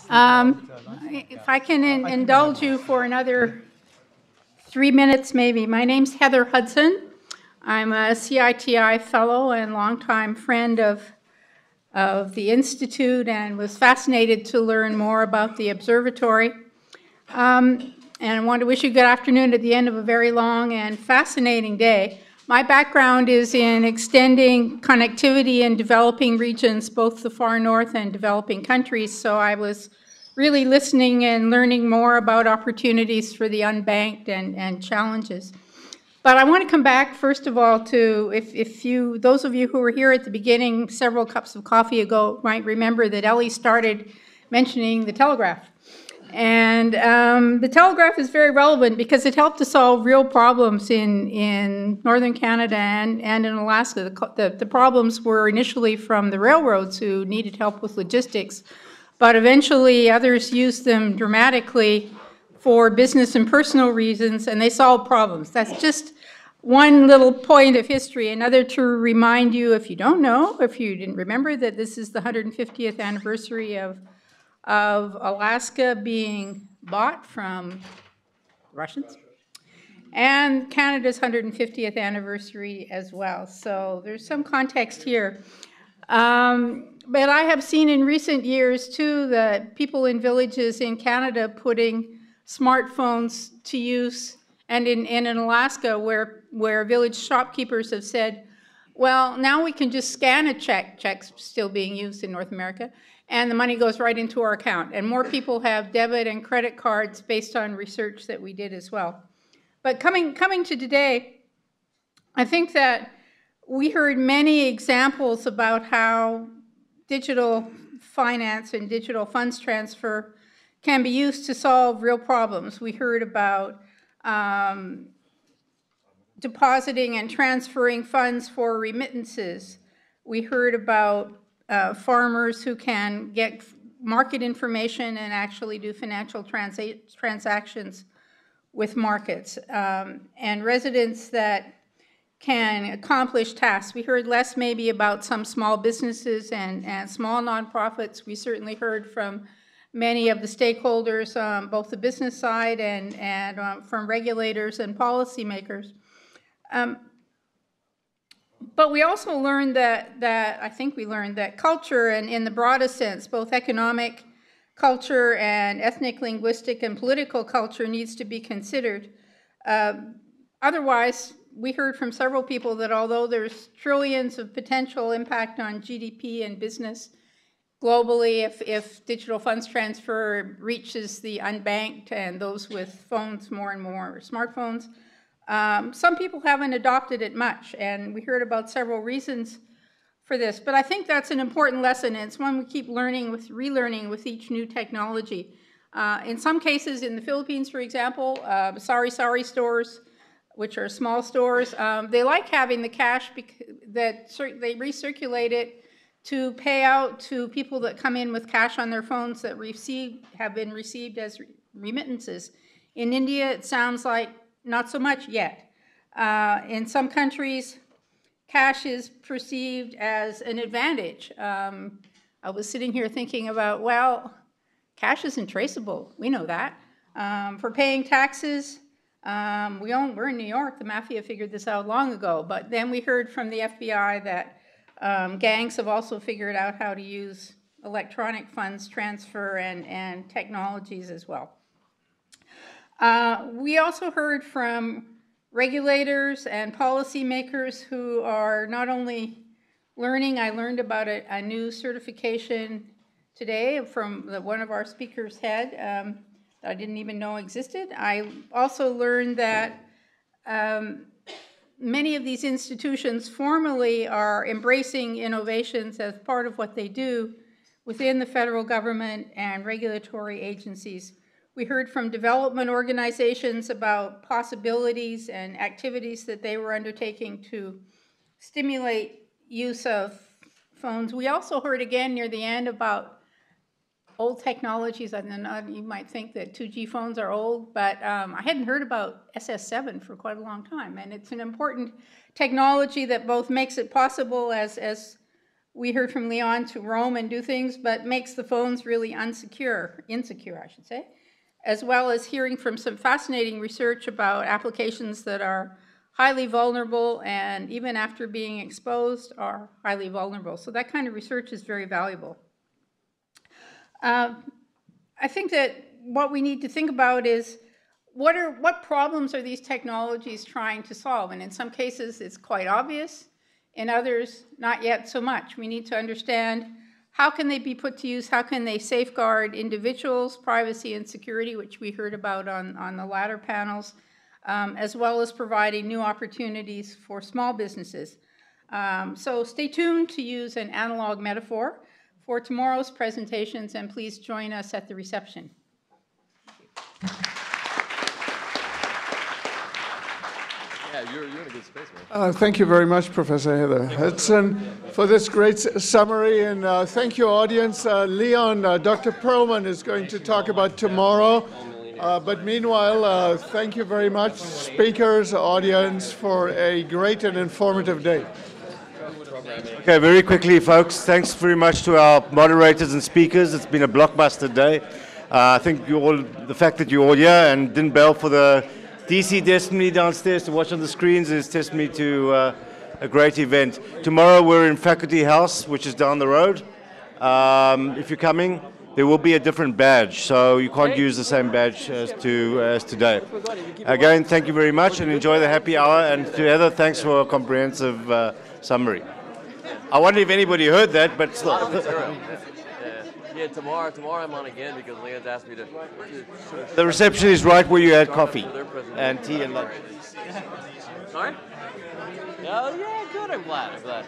If I can indulge you for another 3 minutes, maybe. My name's Heather Hudson. I'm a CITI fellow and longtime friend of the Institute, and was fascinated to learn more about the observatory. And I want to wish you good afternoon at the end of a very long and fascinating day. My background is in extending connectivity in developing regions, both the far north and developing countries, so I was really listening and learning more about opportunities for the unbanked and challenges. But I want to come back, first of all, to those of you who were here at the beginning, several cups of coffee ago, might remember that Ellie started mentioning the telegraph. And the telegraph is very relevant because it helped to solve real problems in northern Canada and in Alaska. The problems were initially from the railroads who needed help with logistics, but eventually others used them dramatically for business and personal reasons, and they solved problems. That's just one little point of history. Another to remind you, if you don't know, if you didn't remember, that this is the 150th anniversary of Alaska being bought from Russians, and Canada's 150th anniversary as well. So there's some context here. But I have seen in recent years, too, that people in villages in Canada putting smartphones to use, and in Alaska, where village shopkeepers have said, well, now we can just scan a check, checks still being used in North America, and the money goes right into our account. And more people have debit and credit cards based on research that we did as well. But coming to today, I think that we heard many examples about how digital finance and digital funds transfer can be used to solve real problems. We heard about depositing and transferring funds for remittances. We heard about farmers who can get market information and actually do financial transactions with markets, and residents that can accomplish tasks. We heard less maybe about some small businesses and small nonprofits. We certainly heard from many of the stakeholders, both the business side and from regulators and policymakers. But we also learned I think we learned that culture, and in the broadest sense, both economic culture and ethnic, linguistic, and political culture needs to be considered. Otherwise, we heard from several people that although there's trillions of potential impact on GDP and business globally, if digital funds transfer reaches the unbanked and those with phones more and more, smartphones, some people haven't adopted it much, and we heard about several reasons for this. But I think that's an important lesson, and it's one we keep relearning with each new technology. In some cases, in the Philippines, for example, sari-sari stores, which are small stores, they like having the cash that they recirculate it to pay out to people that come in with cash on their phones that have been received as remittances. In India, it sounds like not so much yet. In some countries, cash is perceived as an advantage. I was sitting here thinking about, well, cash isn't traceable. We know that. For paying taxes, we're in New York. The mafia figured this out long ago. But then we heard from the FBI that gangs have also figured out how to use electronic funds transfer and technologies as well. We also heard from regulators and policymakers who are not only learning. I learned about a new certification today from one of our speakers had that I didn't even know existed. I also learned that many of these institutions formally are embracing innovations as part of what they do within the federal government and regulatory agencies. We heard from development organizations about possibilities and activities that they were undertaking to stimulate use of phones. We also heard again near the end about old technologies. You might think that 2G phones are old, but I hadn't heard about SS7 for quite a long time, and it's an important technology that both makes it possible as we heard from Leon, to roam and do things, but makes the phones really insecure, I should say, as well as hearing from some fascinating research about applications that are highly vulnerable and even after being exposed are highly vulnerable. So that kind of research is very valuable. I think that what we need to think about is what problems are these technologies trying to solve? And in some cases, it's quite obvious. In others, not yet so much. We need to understand how can they be put to use, how can they safeguard individuals' privacy and security, which we heard about on the latter panels, as well as providing new opportunities for small businesses. So stay tuned to use an analog metaphor for tomorrow's presentations, and please join us at the reception. Yeah, you're in a good space, man. Thank you very much, Professor Heather Hudson, for this great summary, and thank you, audience. Leon, Dr. Perlman is going to talk about tomorrow, but meanwhile, thank you very much, speakers, audience, for a great and informative day. Okay, very quickly, folks, thanks very much to our moderators and speakers. It's been a blockbuster day. I think the fact that you're all here and didn't bail for the DC Destiny downstairs to watch on the screens is testimony to a great event. Tomorrow we're in Faculty House, which is down the road. If you're coming, there will be a different badge, so you can't use the same badge as today. Again, thank you very much and enjoy the happy hour. And to Heather, thanks for a comprehensive summary. I wonder if anybody heard that, but still. Yeah, tomorrow I'm on again because Leon's asked me to. The reception is right where you had coffee and tea and lunch. Sorry? Oh, yeah, good. I'm glad.